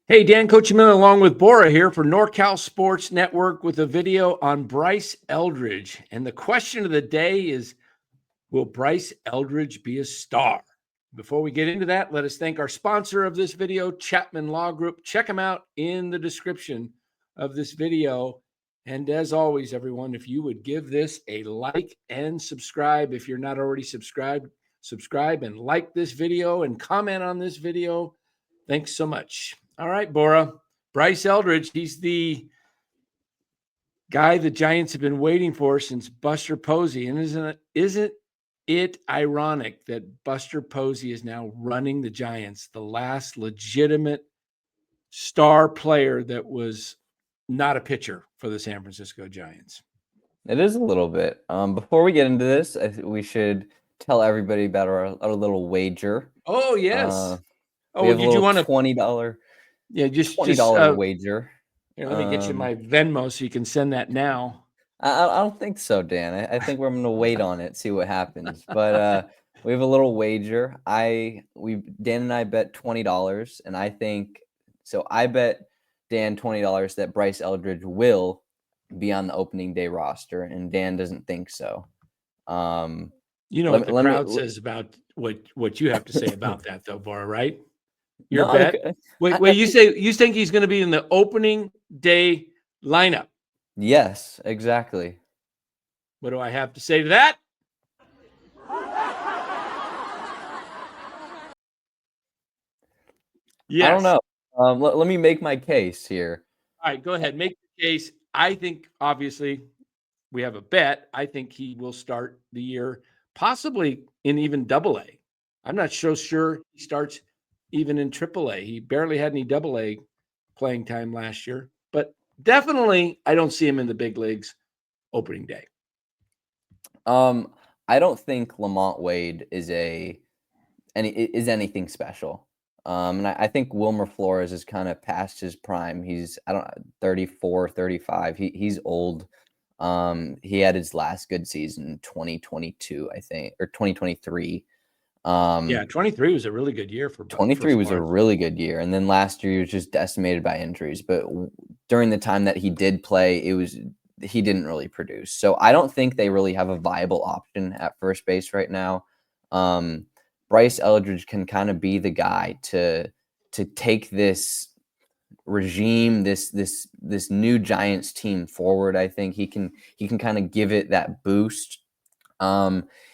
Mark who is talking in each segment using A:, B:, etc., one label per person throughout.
A: Hey, Dan Coachman along with Bora here for NorCal Sports Network with a video on Bryce Eldridge. And the question of the day is, will Bryce Eldridge be a star? Before we get into that, let us thank our sponsor of this video, Chapman Law Group. Check them out in the description of this video. And as always, everyone, if you would give this a like and subscribe, if you're not already subscribed, subscribe and like this video and comment on this video. Thanks so much. All right, Bora. Bryce Eldridge, he's the guy the Giants have been waiting for since Buster Posey. And isn't it ironic that Buster Posey is now running the Giants, the last legitimate star player that was not a pitcher for the San Francisco Giants?
B: It is a little bit. Before we get into this, I think we should tell everybody about our little wager.
A: Oh, yes.
B: We have did you want a $20?
A: Yeah, just
B: $20 wager.
A: Here, let me get you my Venmo so you can send that now.
B: I don't think so, Dan. I think we're going to wait on it, see what happens. But we have a little wager. Dan and I bet $20, and I think so. I bet Dan $20 that Bryce Eldridge will be on the opening day roster, and Dan doesn't think so.
A: You know what the crowd says about what you have to say about that, though, Bora, right? Your bet. Okay. Wait. You think he's going to be in the opening day lineup?
B: Yes, exactly.
A: What do I have to say to that?
B: Yes. I don't know. Let me make my case here.
A: All right, go ahead. Make the case. I think, obviously, we have a bet. I think he will start the year possibly in even AA. I'm not so sure he starts even in AAA. He barely had any AA playing time last year. But definitely, I don't see him in the big leagues opening day.
B: I don't think Lamont Wade is anything special. And I think Wilmer Flores is kind of past his prime. He's 34, 35. He's old. He had his last good season in 2022, I think, or 2023.
A: Yeah, 23 was a really good year for
B: 23 was a really good year. And then last year he was just decimated by injuries. But during the time that he did play, he didn't really produce. So I don't think they really have a viable option at first base right now. Bryce Eldridge can kind of be the guy to take this regime, this new Giants team forward. I think he can kind of give it that boost.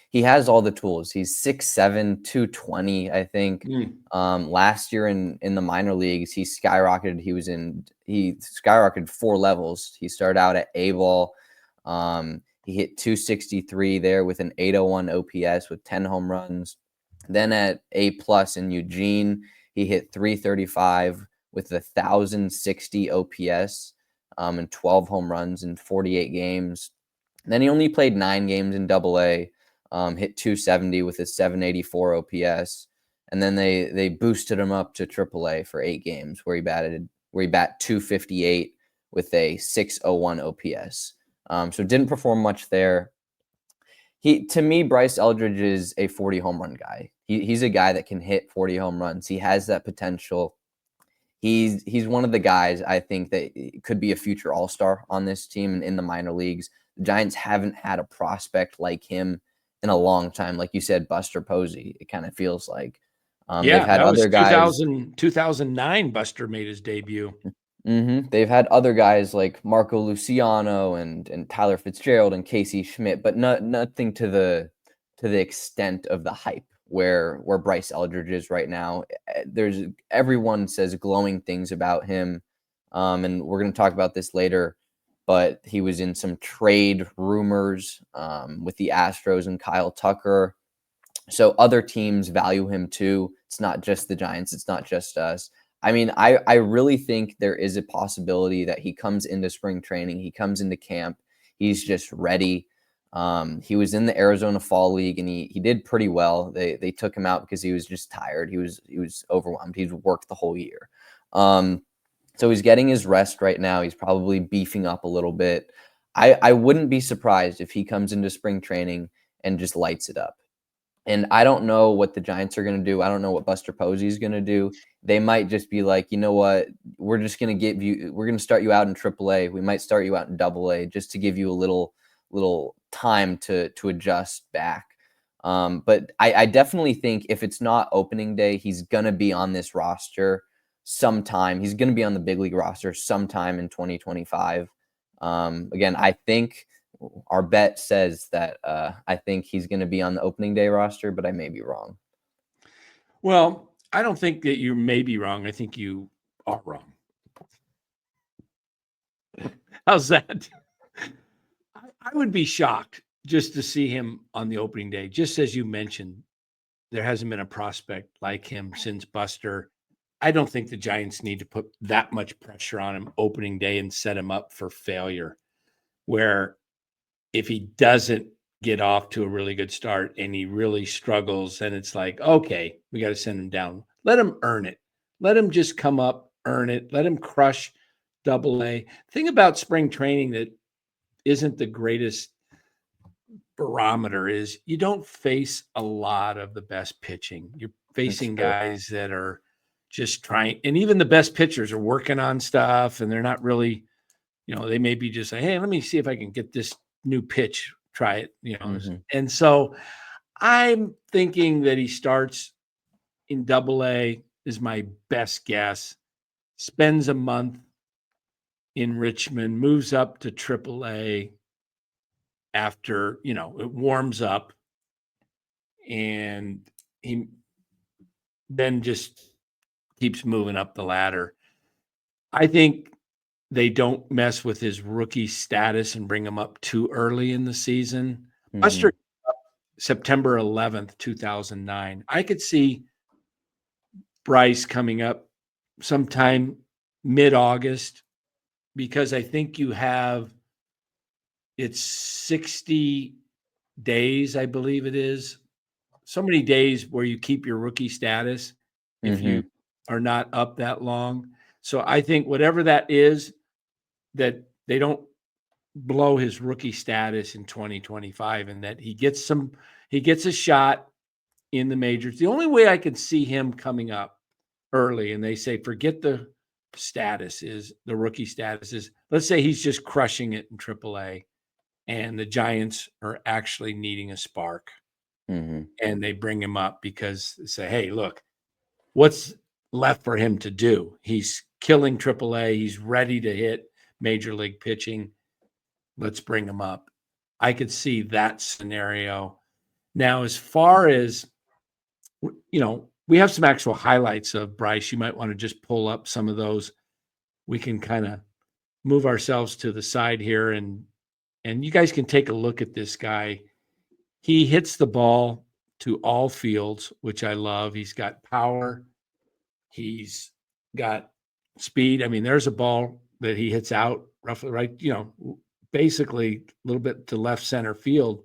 B: He has all the tools. He's 6'7", 220, I think. Last year in the minor leagues, he skyrocketed. He skyrocketed 4 levels. He started out at A-ball. He hit 263 there with an 801 OPS with 10 home runs. Then at A+ in Eugene, he hit 335 with 1,060 OPS and 12 home runs in 48 games. And then he only played 9 games in AA. Hit 270 with a 784 OPS, and then they boosted him up to AAA for 8 games where he bat 258 with a 601 OPS. So didn't perform much there. To me, Bryce Eldridge is a 40 home run guy. He's a guy that can hit 40 home runs. He has that potential. He's one of the guys I think that could be a future all-star on this team and in the minor leagues. The Giants haven't had a prospect like him in a long time. Like you said, Buster Posey, it kind of feels like.
A: They've had other guys. 2009 Buster made his debut.
B: They've had other guys like Marco Luciano and Tyler Fitzgerald and Casey Schmidt, but nothing to the extent of the hype where Bryce Eldridge is right now. Everyone says glowing things about him, and we're going to talk about this later. But he was in some trade rumors with the Astros and Kyle Tucker. So other teams value him too. It's not just the Giants. It's not just us. I mean, I really think there is a possibility that he comes into spring training. He comes into camp. He's just ready. He was in the Arizona Fall League, and he did pretty well. They took him out because he was just tired. He was overwhelmed. He's worked the whole year. So he's getting his rest right now. He's probably beefing up a little bit. I wouldn't be surprised if he comes into spring training and just lights it up. And I don't know what the Giants are going to do. I don't know what Buster Posey is going to do. They might just be like, you know what, we're just going to we're going to start you out in AAA. We might start you out in AA just to give you a little time to adjust back. But I definitely think if it's not opening day, he's going to be on this roster sometime. He's going to be on the big league roster sometime in 2025. Again, I think our bet says that I think he's going to be on the opening day roster, but I may be wrong.
A: Well, I don't think that you may be wrong. I think you are wrong. How's that? I would be shocked just to see him on the opening day. Just as you mentioned, there hasn't been a prospect like him since Buster. I don't think the Giants need to put that much pressure on him opening day and set him up for failure, where if he doesn't get off to a really good start and he really struggles, then it's like, okay, we got to send him down. Let him earn it. Let him just come up, earn it. Let him crush AA. Thing about spring training that isn't the greatest barometer is you don't face a lot of the best pitching. You're facing guys that are just trying, and even the best pitchers are working on stuff and they're not really, they may be just like, hey, let me see if I can get this new pitch, try it, And so I'm thinking that he starts in AA is my best guess, spends a month in Richmond, moves up to AAA after, it warms up, and he then just keeps moving up the ladder. I think they don't mess with his rookie status and bring him up too early in the season. Buster, September 11th, 2009. I could see Bryce coming up sometime mid-August, because I think it's 60 days, I believe it is. So many days where you keep your rookie status if you are not up that long. So I think whatever that is, that they don't blow his rookie status in 2025 and that he gets a shot in the majors. The only way I could see him coming up early, and they say, forget the rookie status is, let's say he's just crushing it in AAA and the Giants are actually needing a spark. And they bring him up because they say, hey, look, what's left for him to do? He's killing AAA. He's ready to hit major league pitching. Let's bring him up. I could see that scenario. Now, as far as, we have some actual highlights of Bryce. You might want to just pull up some of those. We can kind of move ourselves to the side here, and you guys can take a look at this guy. He hits the ball to all fields, which I love. He's got power. He's got speed. I mean, there's a ball that he hits out roughly right, basically a little bit to left center field.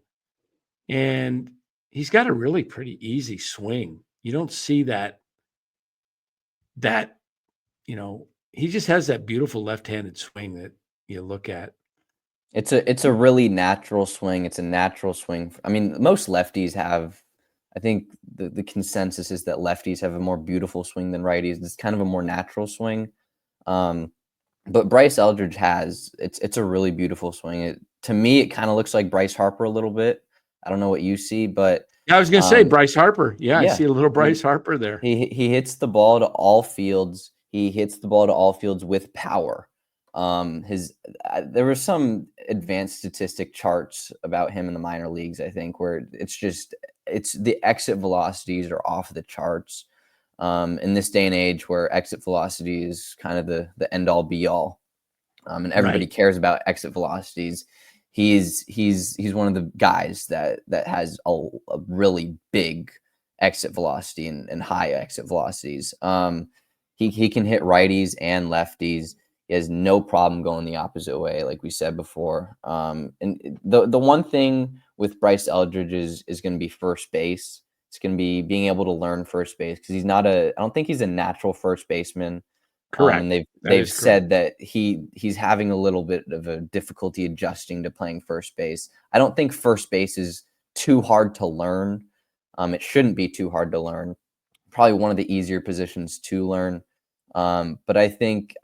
A: And he's got a really pretty easy swing. You don't see that, he just has that beautiful left-handed swing that you look at.
B: It's a really natural swing. It's a natural swing. I mean, most lefties have, I think the consensus is that lefties have a more beautiful swing than righties. It's kind of a more natural swing. But Bryce Eldridge it's a really beautiful swing. To me, it kind of looks like Bryce Harper a little bit. I don't know what you see, but
A: I was going to say Bryce Harper. Yeah, I see a little Bryce Harper there.
B: He hits the ball to all fields. He hits the ball to all fields with power. There were some advanced statistic charts about him in the minor leagues, I think, where it's the exit velocities are off the charts. In this day and age where exit velocity is kind of the end all be all, and everybody cares about exit velocities. He's one of the guys that has a really big exit velocity and high exit velocities. He can hit righties and lefties. He has no problem going the opposite way, like we said before. And the one thing with Bryce Eldridge is going to be first base. It's going to be being able to learn first base, because I don't think he's a natural first baseman.
A: Correct.
B: And they've said that he's having a little bit of a difficulty adjusting to playing first base. I don't think first base is too hard to learn. It shouldn't be too hard to learn. Probably one of the easier positions to learn. But I think,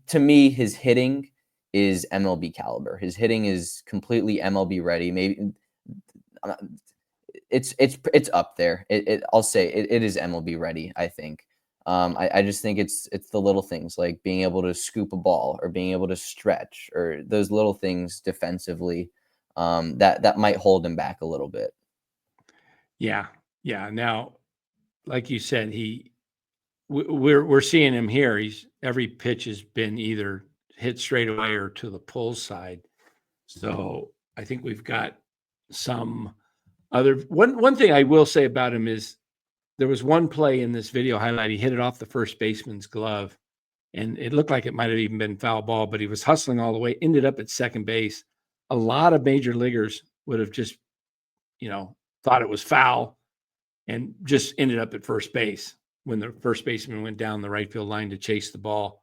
B: to me, his hitting is MLB caliber. His hitting is completely MLB ready. Maybe uh, it's up there. I'll say it is MLB ready, I think. I just think it's the little things like being able to scoop a ball or being able to stretch or those little things defensively, that might hold him back a little bit.
A: Yeah. Yeah. Now, like you said, we're seeing him here. Every pitch has been either hit straight away or to the pull side. So I think we've got some other one thing I will say about him is there was one play in this video highlight. He hit it off the first baseman's glove, and it looked like it might have even been foul ball, but he was hustling all the way, ended up at second base. A lot of major leaguers would have just, thought it was foul and just ended up at first base when the first baseman went down the right field line to chase the ball.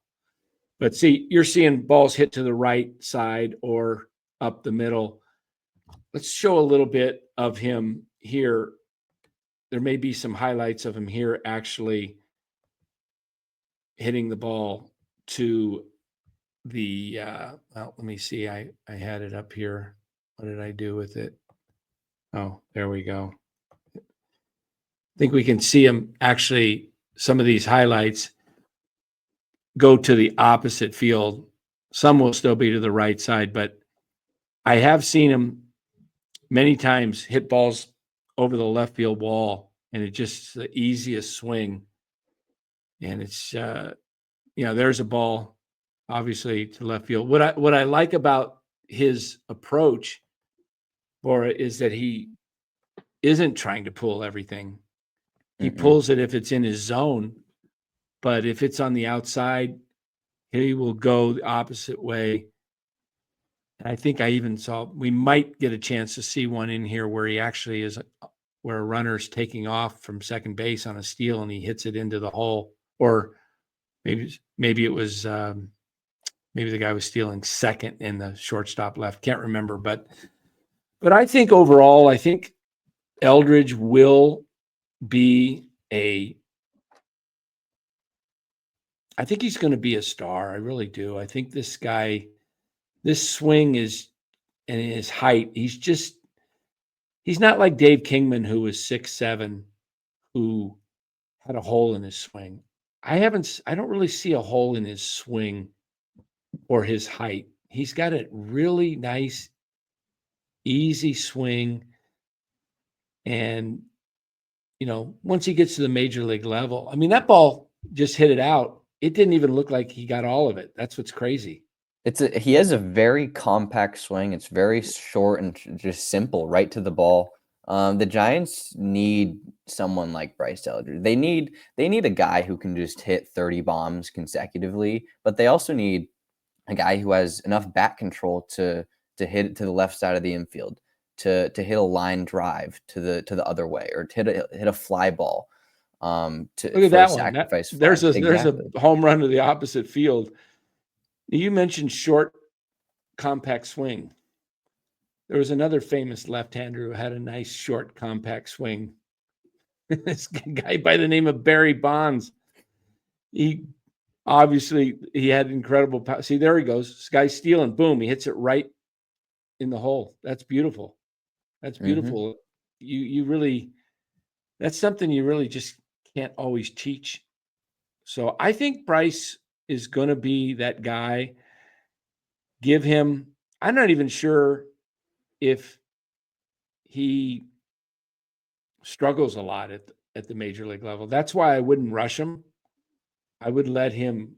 A: But see, you're seeing balls hit to the right side or up the middle. Let's show a little bit of him here. There may be some highlights of him here actually hitting the ball to the well, let me see. I had it up here. What did I do with it? Oh, there we go. I think we can see him actually, some of these highlights go to the opposite field. Some will still be to the right side, but I have seen him many times hit balls over the left field wall, and it's just the easiest swing. And it's there's a ball, obviously, to left field. What I like about his approach, Bora, is that he isn't trying to pull everything. He pulls it if it's in his zone, but if it's on the outside, he will go the opposite way. And I think I even saw, we might get a chance to see one in here where he actually is, where a runner's taking off from second base on a steal and he hits it into the hole. Or maybe it was, maybe the guy was stealing second and the shortstop left. Can't remember, but I think overall, I think Eldridge will be I think he's going to be a star. I really do. I think this guy, this swing is, and his height, he's not like Dave Kingman, who was 6'7", who had a hole in his swing. I don't really see a hole in his swing or his height. He's got a really nice, easy swing. And, once he gets to the major league level, I mean, that ball just hit it out. It didn't even look like he got all of it. That's what's crazy.
B: He has a very compact swing. It's very short and just simple, right to the ball. The Giants need someone like Bryce Eldridge. They need a guy who can just hit 30 bombs consecutively, but they also need a guy who has enough bat control to hit it to the left side of the infield, to hit a line drive to the other way, or to hit a fly ball.
A: Look at that one. There's a home run to the opposite field. You mentioned short, compact swing. There was another famous left-hander who had a nice, short, compact swing. This guy by the name of Barry Bonds. He had incredible power. See, there he goes. This guy's stealing. Boom, he hits it right in the hole. That's beautiful. That's beautiful. You really, that's something you really just can't always teach. So I think Bryce is going to be that guy. Give him, I'm not even sure if he struggles a lot at the major league level. That's why I wouldn't rush him. I would let him,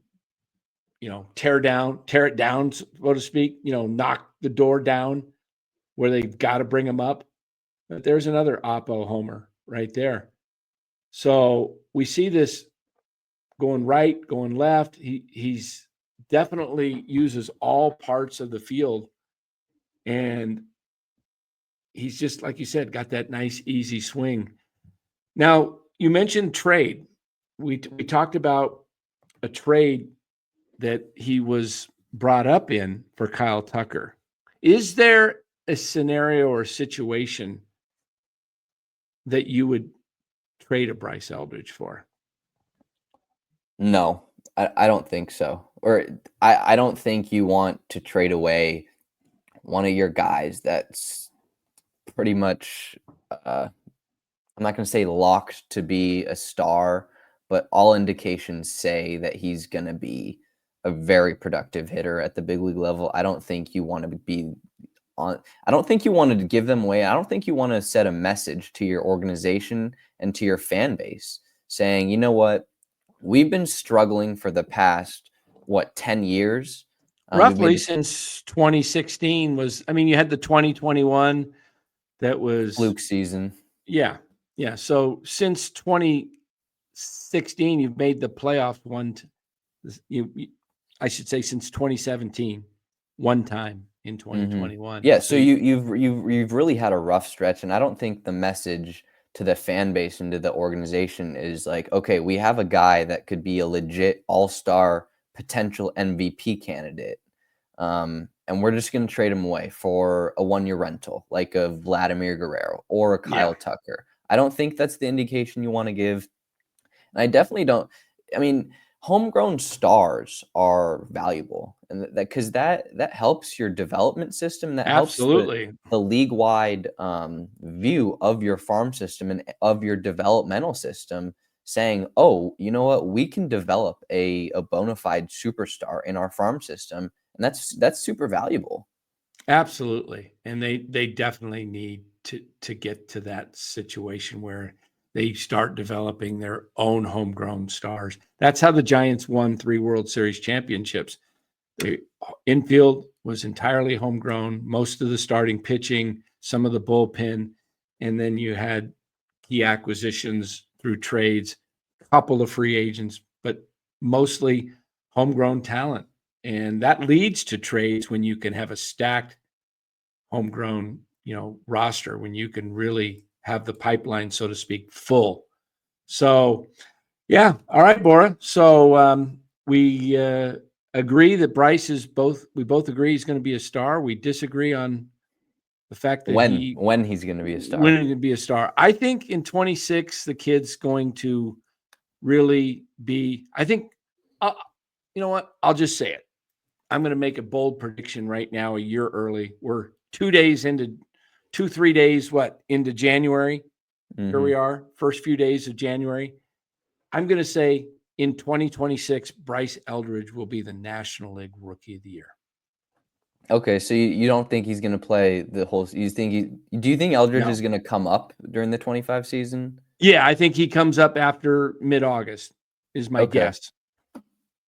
A: tear it down, so to speak, knock the door down where they've got to bring him up. But there's another Oppo homer right there. So we see this going right, going left. He's definitely uses all parts of the field. And he's just, like you said, got that nice, easy swing. Now, you mentioned trade. We talked about a trade that he was brought up in for Kyle Tucker. Is there a scenario or a situation that you would trade a Bryce Eldridge for?
B: No, I don't think so. Or I don't think you want to trade away one of your guys that's pretty much, I'm not going to say locked to be a star, but all indications say that he's going to be a very productive hitter at the big league level. I don't think you want to be on, I don't think you want to give them away. I don't think you want to set a message to your organization and to your fan base saying, you know what, we've been struggling for the past, 10 years? We've
A: Roughly
B: made
A: since 2016 was, I mean, you had the 2021 that was,
B: fluke season.
A: yeah. Yeah. So since 2016, you've made the playoff I should say since 2017, one time in 2021.
B: Yeah,
A: So
B: so you've really had a rough stretch, and I don't think the message to the fan base and to the organization is like, okay, we have a guy that could be a legit all-star potential MVP candidate, and we're just going to trade him away for a one-year rental, like a Vladimir Guerrero or a
A: yeah,
B: Kyle Tucker. I don't think that's the indication you want to give. And I definitely don't. I mean, homegrown stars are valuable, and that because that helps your development system. That helps
A: absolutely.
B: the league wide view of your farm system and of your developmental system. Saying, oh, you know what, we can develop a bona fide superstar in our farm system, and that's super valuable.
A: Absolutely. And they definitely need to get to that situation where they start developing their own homegrown stars. That's how the Giants won 3 World Series championships. The infield was entirely homegrown, most of the starting pitching, some of the bullpen, and then you had key acquisitions through trades, a couple of free agents, but mostly homegrown talent. And that leads to trades when you can have a stacked homegrown, roster, when you can really have the pipeline, so to speak, full. So, yeah. All right, Bora. So we agree that we both agree he's going to be a star. We disagree on the fact that
B: When he's going to be a star?
A: when to be a star. I think in 26, the kid's going to really be, I think, you know what? I'll just say it. I'm going to make a bold prediction right now, a year early. We're 3 days into January. Here we
B: Mhm.
A: are, first few days of January. I'm going to say in 2026, Bryce Eldridge will be the National League Rookie of the Year.
B: Okay, so you don't think he's gonna play the whole you think do you think Eldridge
A: No.
B: is gonna come up during the 25 season?
A: Yeah, I think he comes up after mid-August is my
B: Okay.
A: guess,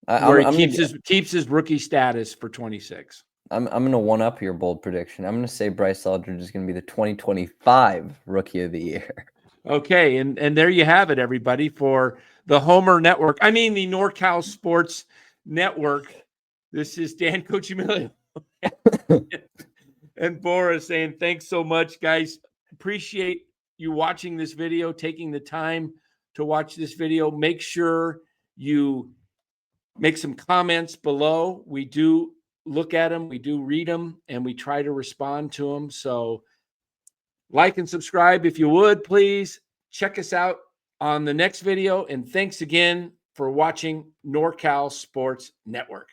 B: I'm
A: where he
B: I'm gonna
A: keeps his rookie status for 26.
B: I'm gonna one up your bold prediction. I'm gonna say Bryce Eldridge is gonna be the 2025 Rookie of the Year.
A: Okay, and there you have it, everybody, for the Homer Network. I mean, the NorCal Sports Network. This is Dan Cochimilio and Bora saying thanks so much, guys. Appreciate you watching this video, taking the time to watch this video. Make sure you make some comments below. We do look at them, we do read them, and we try to respond to them. So like and subscribe if you would, please. Check us out on the next video. And thanks again for watching NorCal Sports Network.